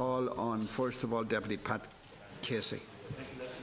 Call on, first of all, Deputy Pat Casey.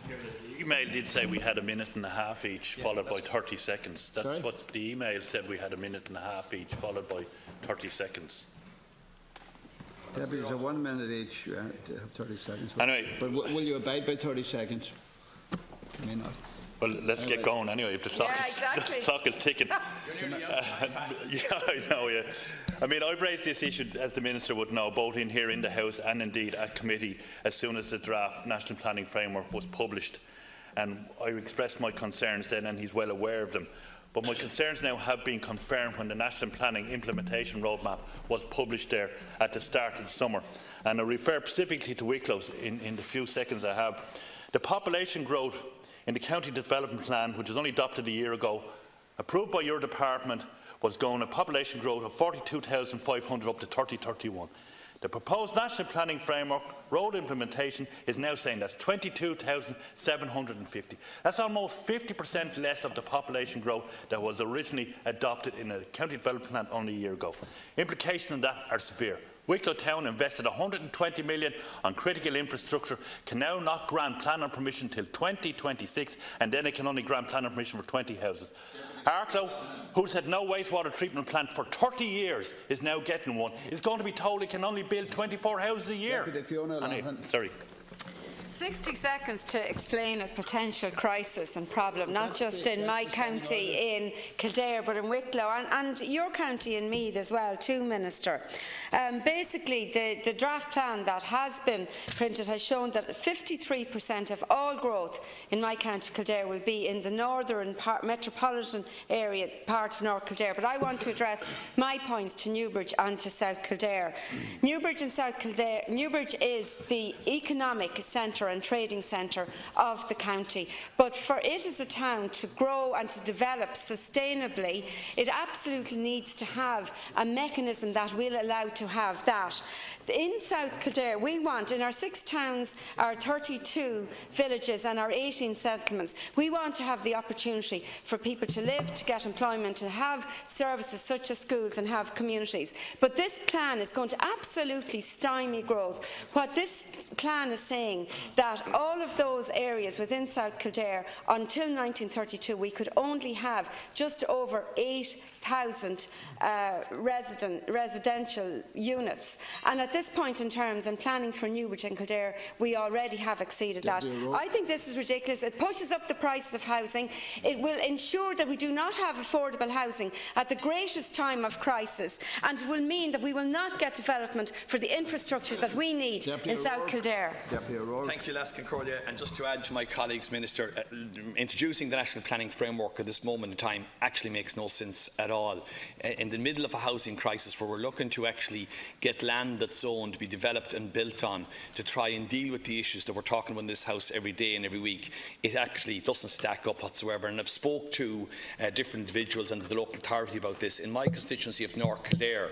The email did say we had a minute and a half each, followed by 30 seconds. That's Sorry? what the email said. We had a minute and a half each, followed by 30 seconds. Deputies are 1 minute each. You have to have 30 seconds. Anyway, but will you abide by 30 seconds? You may not. Well, let's get going anyway. If the clock, exactly. The clock is ticking. Yeah, I know. Yeah, I mean, I've raised this issue, as the Minister would know, both in here in the House and indeed at committee, as soon as the draft National Planning Framework was published, and I expressed my concerns then, and he's well aware of them. But my concerns now have been confirmed when the National Planning Implementation Roadmap was published there at the start of the summer. And I refer specifically to Wicklow's in the few seconds I have. The population growth in the County Development Plan, which was only adopted a year ago, approved by your department, was going a population growth of 42,500 up to 3031. The proposed National Planning Framework road implementation is now saying that's 22,750. That's almost 50% less of the population growth that was originally adopted in a County Development Plan only a year ago. Implications of that are severe. Wicklow Town invested 120 million on critical infrastructure, can now not grant planning permission till 2026, and then it can only grant planning permission for 20 houses. Arklow, who's had no wastewater treatment plant for 30 years, is now getting one. It's going to be told it can only build 24 houses a year. Fiona, sorry. 60 seconds to explain a potential crisis and problem, not just in my county in Kildare, but in Wicklow and your county in Meath as well too, Minister. Basically, the draft plan that has been printed has shown that 53% of all growth in my county of Kildare will be in the northern metropolitan area part of North Kildare. But I want to address my points to Newbridge and to South Kildare. Newbridge and South Kildare, Newbridge is the economic centre and trading centre of the county, but for it as a town to grow and to develop sustainably, it absolutely needs to have a mechanism that will allow to have that. In South Kildare, we want, in our 6 towns, our 32 villages and our 18 settlements, we want to have the opportunity for people to live, to get employment, to have services such as schools and have communities. But this plan is going to absolutely stymie growth. What this plan is saying, that all of those areas within South Kildare, until 1932, we could only have just over 8,000 residential units. And at this point in terms, and planning for Newbridge and Kildare, we already have exceeded that. I think this is ridiculous. It pushes up the prices of housing. It will ensure that we do not have affordable housing at the greatest time of crisis, and it will mean that we will not get development for the infrastructure that we need in South Kildare. Thank you, Last Concordia. And just to add to my colleagues, Minister, introducing the National Planning Framework at this moment in time actually makes no sense at all. In the middle of a housing crisis where we're looking to actually get land that's owned to be developed and built on to try and deal with the issues that we're talking about in this House every day and every week, it actually doesn't stack up whatsoever. And I've spoke to different individuals and the local authority about this. In my constituency of North Kildare,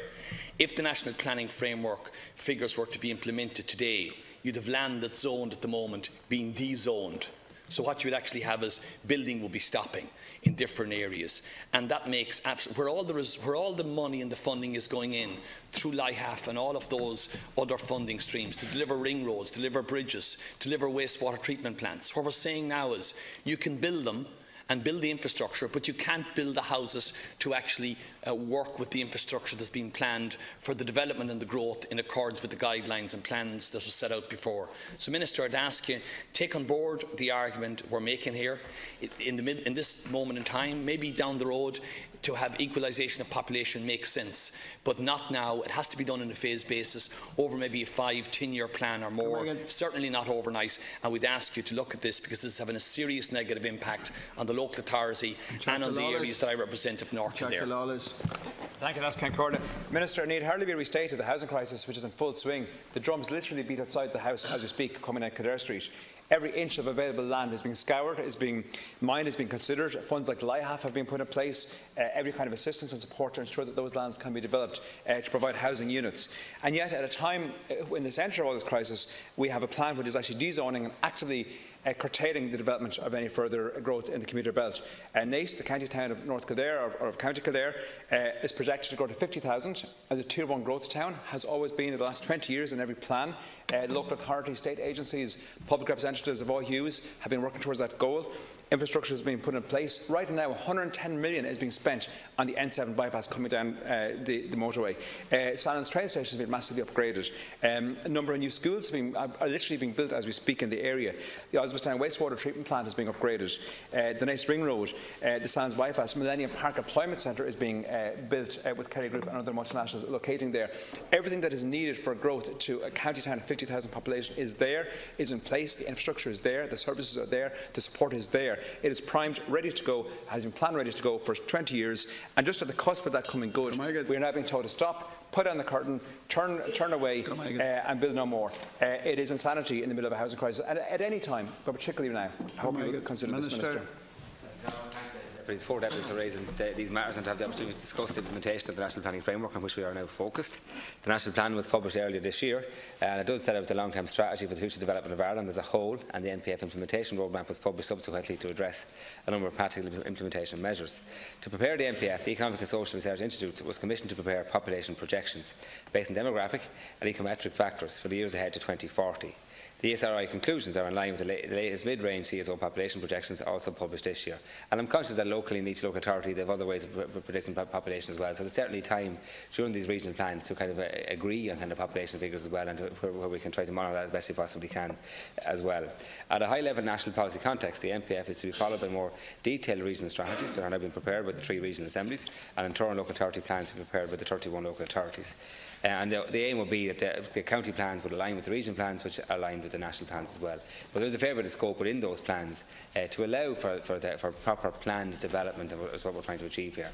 if the National Planning Framework figures were to be implemented today, you'd have land that's zoned at the moment being de-zoned. So what you would actually have is building will be stopping in different areas, and that makes where all the money and the funding is going in through LIHAF and all of those other funding streams to deliver ring roads, deliver bridges, deliver wastewater treatment plants. What we're saying now is you can build them and build the infrastructure, but you can't build the houses to actually work with the infrastructure that's been planned for the development and the growth in accordance with the guidelines and plans that were set out before. So, Minister, I'd ask you, take on board the argument we're making here. In this moment in time, maybe down the road, to have equalisation of population makes sense, but not now. It has to be done on a phased basis over maybe a 5-10 year plan or more, certainly not overnight. And we'd ask you to look at this because this is having a serious negative impact on the local authority and on the areas that I represent of North Kildare. Thank you, Last Concordia. Minister, it need hardly be restated, the housing crisis which is in full swing. The drums literally beat outside the House as we speak, coming out Kildare Street. Every inch of available land is being scoured, mine is being considered. Funds like LIHAF have been put in place, every kind of assistance and support to ensure that those lands can be developed to provide housing units. And yet, at a time in the centre of all this crisis, we have a plan which is actually dezoning and actively curtailing the development of any further growth in the commuter belt. Naas, the county town of North Kildare, or of County Kildare, is projected to grow to 50,000 as a Tier 1 growth town, has always been in the last 20 years in every plan. Local authorities, state agencies, public representatives of all hues have been working towards that goal. Infrastructure is being put in place. Right now, 110 million is being spent on the N7 bypass coming down the motorway. Silence train station has been massively upgraded. A number of new schools are literally being built as we speak in the area. The Osbaldstown wastewater treatment plant is being upgraded. The Naas Ring Road, the Silence bypass, Millennium Park Employment Centre is being built with Kerry Group and other multinationals locating there. Everything that is needed for growth to a county town of 50,000 population is there, is in place. The infrastructure is there, the services are there, the support is there. It is primed, ready to go, has been planned ready to go for 20 years, and just at the cusp of that coming good, we are now being told to stop, put down the curtain, turn away and build no more. It is insanity in the middle of a housing crisis, and at any time, but particularly now. I hope you will consider this, Minister. These four deputies are raising these matters and to have the opportunity to discuss the implementation of the National Planning Framework on which we are now focused. The National Plan was published earlier this year and it does set out the long-term strategy for the future development of Ireland as a whole, and the NPF implementation roadmap was published subsequently to address a number of practical implementation measures. To prepare the NPF, the Economic and Social Research Institute was commissioned to prepare population projections based on demographic and econometric factors for the years ahead to 2040. The ESRI conclusions are in line with the latest mid-range CSO population projections also published this year. And I'm conscious that locally in each local authority they have other ways of predicting population as well. So there's certainly time during these regional plans to kind of agree on kind of population figures as well, and where we can try to monitor that as best we possibly can as well. At a high-level national policy context, the NPF is to be followed by more detailed regional strategies that are now being prepared by the 3 regional assemblies, and in turn local authority plans to be prepared by the 31 local authorities. And the aim would be that the county plans would align with the regional plans, which are aligned with the national plans as well. But there is a fair bit of scope within those plans to allow for proper planned development, is what we're trying to achieve here.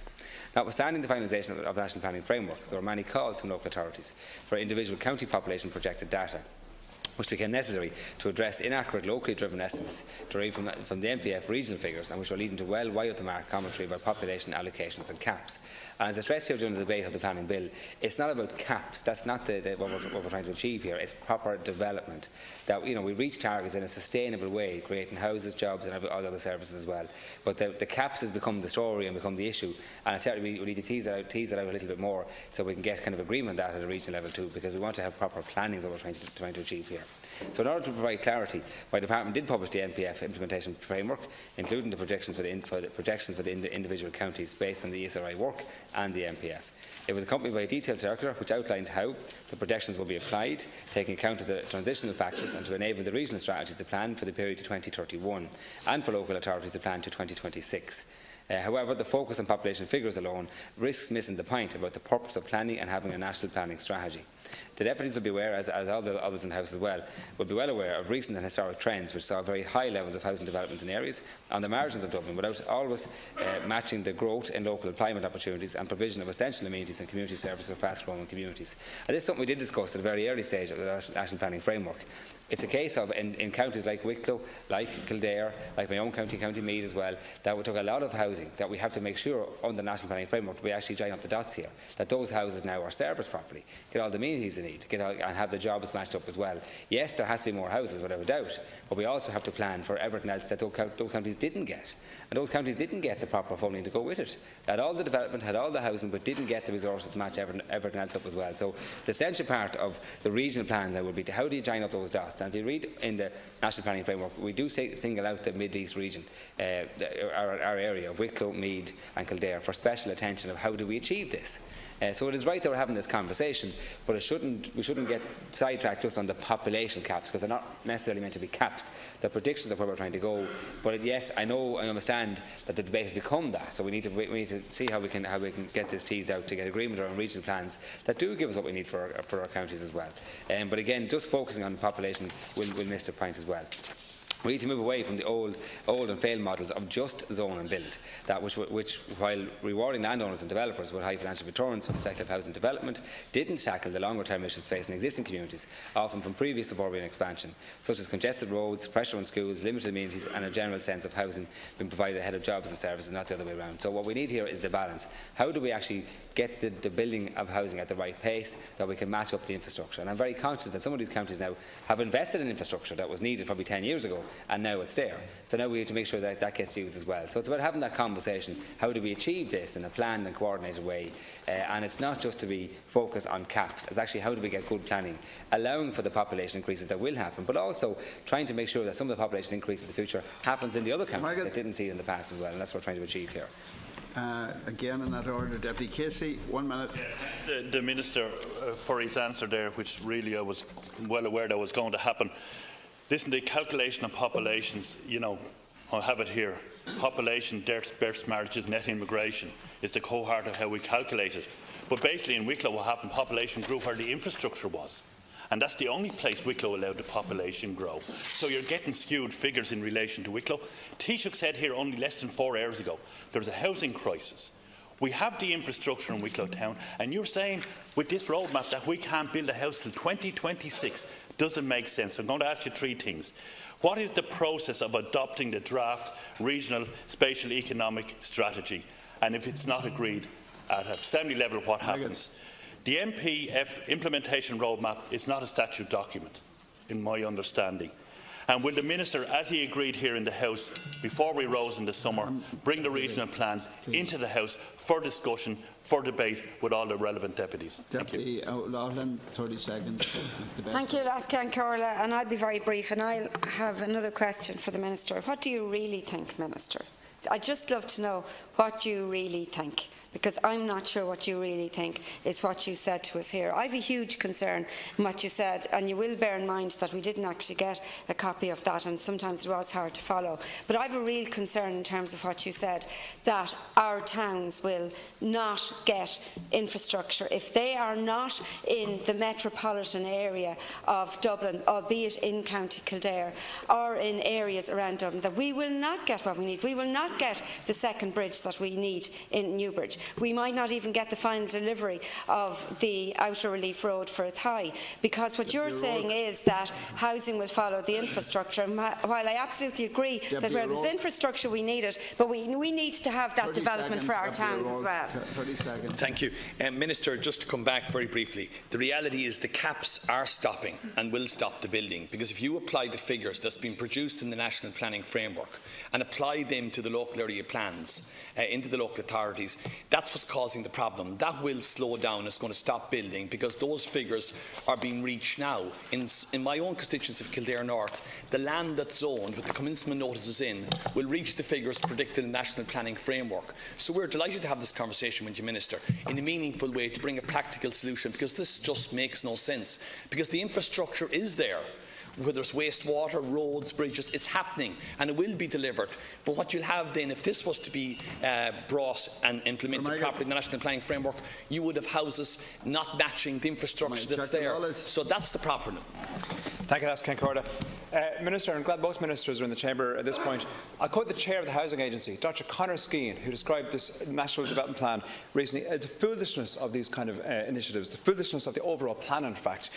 Notwithstanding the finalisation of the National Planning Framework, there were many calls from local authorities for individual county population projected data, which became necessary to address inaccurate locally driven estimates derived from the NPF regional figures, and which were leading to well wide of the mark commentary about population allocations and caps. And as I stressed here during the debate of the planning bill, it's not about caps. That's not what we're trying to achieve here. It's proper development. That we reach targets in a sustainable way, creating houses, jobs, and all other services as well. But the caps has become the story and become the issue, and certainly we need to tease that out a little bit more, so we can get kind of agreement on that at a regional level too, because we want to have proper planning that we're trying to achieve here. So in order to provide clarity, my department did publish the NPF implementation framework, including the projections for the individual counties based on the ESRI work and the NPF. It was accompanied by a detailed circular which outlined how the projections will be applied, taking account of the transitional factors, and to enable the regional strategies to plan for the period to 2031 and for local authorities to plan to 2026. However, the focus on population figures alone risks missing the point about the purpose of planning and having a national planning strategy. The deputies will be aware, as others in the House as well, will be well aware of recent and historic trends which saw very high levels of housing developments in areas on the margins of Dublin, without always matching the growth in local employment opportunities and provision of essential amenities and community services for fast-growing communities. And this is something we did discuss at a very early stage of the National Planning Framework. It's a case of, in counties like Wicklow, like Kildare, like my own county, County Meath as well, that we took a lot of housing, that we have to make sure under the National Planning Framework we actually join up the dots here, that those houses now are serviced properly, get all the amenities they need, and have the jobs matched up as well. Yes, there has to be more houses, without a doubt, but we also have to plan for everything else that those counties didn't get. And those counties didn't get the proper funding to go with it. They had all the development, had all the housing, but didn't get the resources to match everything else up as well. So the essential part of the regional plans would be how do you join up those dots? And if you read in the National Planning Framework, we do single out the Mid East region, our area of Wicklow, Meath and Kildare, for special attention of how do we achieve this. So it is right that we're having this conversation, but we shouldn't get sidetracked just on the population caps, because they're not necessarily meant to be caps. They're predictions of where we're trying to go. But yes, I know, I understand that the debate has become that. So we need to see how we can get this teased out to get agreement around regional plans that do give us what we need for our counties as well. But again, just focusing on the population will miss the point as well. We need to move away from the old and failed models of just zone and build, which while rewarding landowners and developers with high financial returns from effective housing development, didn't tackle the longer-term issues facing existing communities, often from previous suburban expansion, such as congested roads, pressure on schools, limited amenities, and a general sense of housing being provided ahead of jobs and services, not the other way around. So what we need here is the balance. How do we actually get the building of housing at the right pace that we can match up the infrastructure? And I'm very conscious that some of these counties now have invested in infrastructure that was needed probably 10 years ago, and now it's there. So now we need to make sure that that gets used as well. So it's about having that conversation. How do we achieve this in a planned and coordinated way? And it's not just to be focused on caps. It's actually how do we get good planning, allowing for the population increases that will happen, but also trying to make sure that some of the population increase in the future happens in the other counties that didn't see it in the past as well. And that's what we're trying to achieve here. Again, in that order, Deputy Casey, 1 minute. The Minister for his answer there, which really I was well aware that was going to happen. Listen, the calculation of populations, you know, I have it here. Population, deaths, births, marriages, net immigration is the cohort of how we calculate it. But basically in Wicklow what happened, population grew where the infrastructure was. And that's the only place Wicklow allowed the population grow. So you're getting skewed figures in relation to Wicklow. Taoiseach said here only less than 4 hours ago, there's a housing crisis. We have the infrastructure in Wicklow town, and you're saying with this roadmap that we can't build a house till 2026. Doesn't make sense. I'm going to ask you 3 things. What is the process of adopting the draft regional spatial economic strategy? And if it's not agreed at assembly level, what happens? The MPF implementation roadmap is not a statute document, in my understanding. And will the Minister, as he agreed here in the House before we rose in the summer, bring the regional plans into the House for discussion, for debate with all the relevant deputies? Deputy O'Loughlin, 30 seconds. Thank you, Lascan Corla, and I'll be very brief, and I'll have another question for the Minister. What do you really think, Minister? I'd just love to know what you really think, because I'm not sure what you really think is what you said to us here. I have a huge concern in what you said, and you will bear in mind that we didn't actually get a copy of that, and sometimes it was hard to follow. But I have a real concern in terms of what you said, that our towns will not get infrastructure if they are not in the metropolitan area of Dublin, albeit in County Kildare, or in areas around Dublin, that we will not get what we need. We will not get the second bridge that we need in Newbridge. We might not even get the final delivery of the Outer Relief Road for Athy, because what you're saying is that housing will follow the infrastructure. And while I absolutely agree that where there's infrastructure we need it, but we need to have that development for our towns as well. 30 seconds. Thank you. Minister, just to come back very briefly, the reality is the caps are stopping and will stop the building, because if you apply the figures that's been produced in the National Planning Framework and apply them to the local area plans, into the local authorities, that's what's causing the problem. That will slow down. It's going to stop building because those figures are being reached now. In my own constituency of Kildare North, the land that's zoned with the commencement notices in will reach the figures predicted in the National Planning Framework. So we're delighted to have this conversation with you, Minister, in a meaningful way to bring a practical solution, because this just makes no sense. Because the infrastructure is there. Whether it's wastewater, roads, bridges, it's happening and it will be delivered. But what you'll have then, if this was to be brought and implemented properly in the National Planning Framework, you would have houses not matching the infrastructure that's there. So that's the problem. Thank you, Lascan Corla. Minister, I'm glad both ministers are in the chamber at this point. I'll quote the chair of the Housing Agency, Dr. Conor Skean, who described this National Development Plan recently, the foolishness of these kind of initiatives, the foolishness of the overall plan, in fact.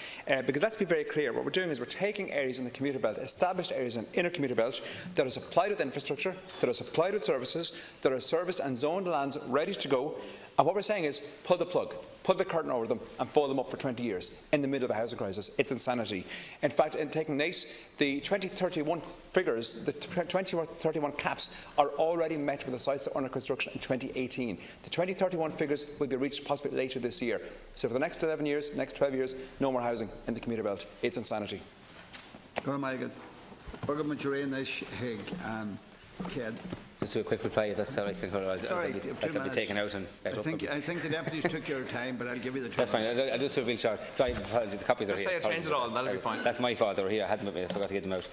Because let's be very clear, what we're doing is we're taking areas in the commuter belt, established areas in inner commuter belt, that are supplied with infrastructure, that are supplied with services, that are serviced and zoned lands ready to go. And what we're saying is pull the plug, pull the curtain over them and fold them up for 20 years in the middle of a housing crisis. It's insanity. In fact, in taking NACE, the 2031 figures, the 2031 caps are already met with the sites that are under construction in 2018. The 2031 figures will be reached possibly later this year. So for the next 11 years, next 12 years, no more housing in the commuter belt. It's insanity. Go on, Megan. Welcome to Hig and Ked. Just do a quick reply if that's all right. I'll be taken out and back up. I think the deputies took your time, but I'll give you the 2 That's minutes. fine. I'll just do a real short. Sorry, apologies. The copies are Just here. say I changed it all. That'll be fine. That's my fault. They were here. I forgot to get them out.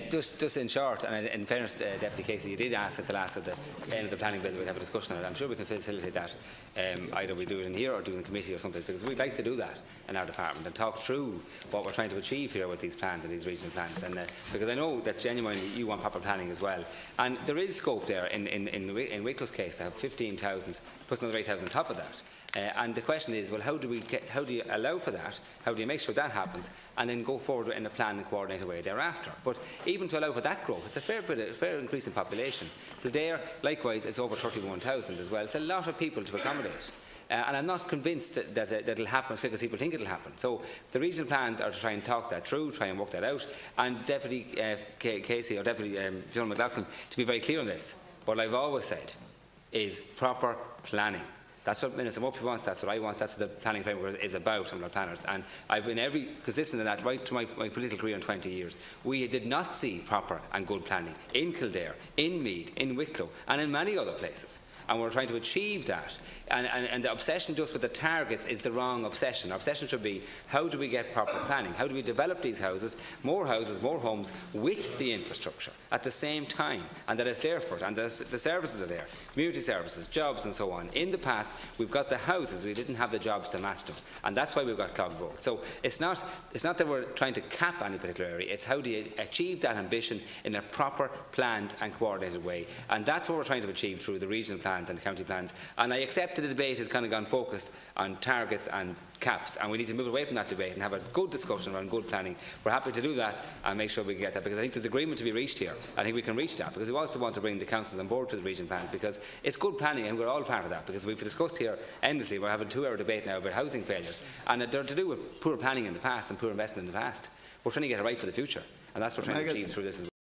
Just in short, and in fairness, Deputy Casey, you did ask at the last of the end of the planning bill we'd have a discussion on it. I'm sure we can facilitate that. Either we do it in here or do it in committee or something, because we'd like to do that in our department and talk through what we're trying to achieve here with these plans and these regional plans. And because I know that genuinely you want proper planning as well, and there is scope there in Wicklow's case to have 15,000 plus another 8,000 on top of that. And the question is, well, how do you allow for that? How do you make sure that happens, and then go forward in a planned and coordinated way thereafter? But even to allow for that growth, it's a fair increase in population. Kildare, likewise, it's over 31,000 as well. It's a lot of people to accommodate. And I'm not convinced that it'll happen as quick as people think it'll happen. So the regional plans are to try and talk that through, try and work that out. And Deputy Casey or Deputy Fiona McLaughlin, to be very clear on this, what I've always said is proper planning. That's what Minister Murphy wants, that's what I want, that's what the planning framework is about. I'm not planners. And I've been consistent in that right to my political career in 20 years. We did not see proper and good planning in Kildare, in Meath, in Wicklow and in many other places. And we're trying to achieve that. And the obsession just with the targets is the wrong obsession. Our obsession should be, how do we get proper planning? How do we develop these houses, more homes, with the infrastructure at the same time? And that it's there for it, and the services are there, community services, jobs and so on. In the past, we've got the houses, we didn't have the jobs to match them. And that's why we've got clogged roads. So it's not that we're trying to cap any particular area, it's how do you achieve that ambition in a proper, planned and coordinated way. And that's what we're trying to achieve through the regional plans and county plans. And I accept that the debate has kind of gone focused on targets and caps, and we need to move away from that debate and have a good discussion around good planning. We're happy to do that and make sure we can get that, because I think there's agreement to be reached here. I think we can reach that, because we also want to bring the councils on board to the regional plans, because it's good planning and we're all part of that, because we've discussed here endlessly. We're having a 2-hour debate now about housing failures, and they're to do with poor planning in the past and poor investment in the past. We're trying to get it right for the future, and that's what we're trying to achieve through this as well.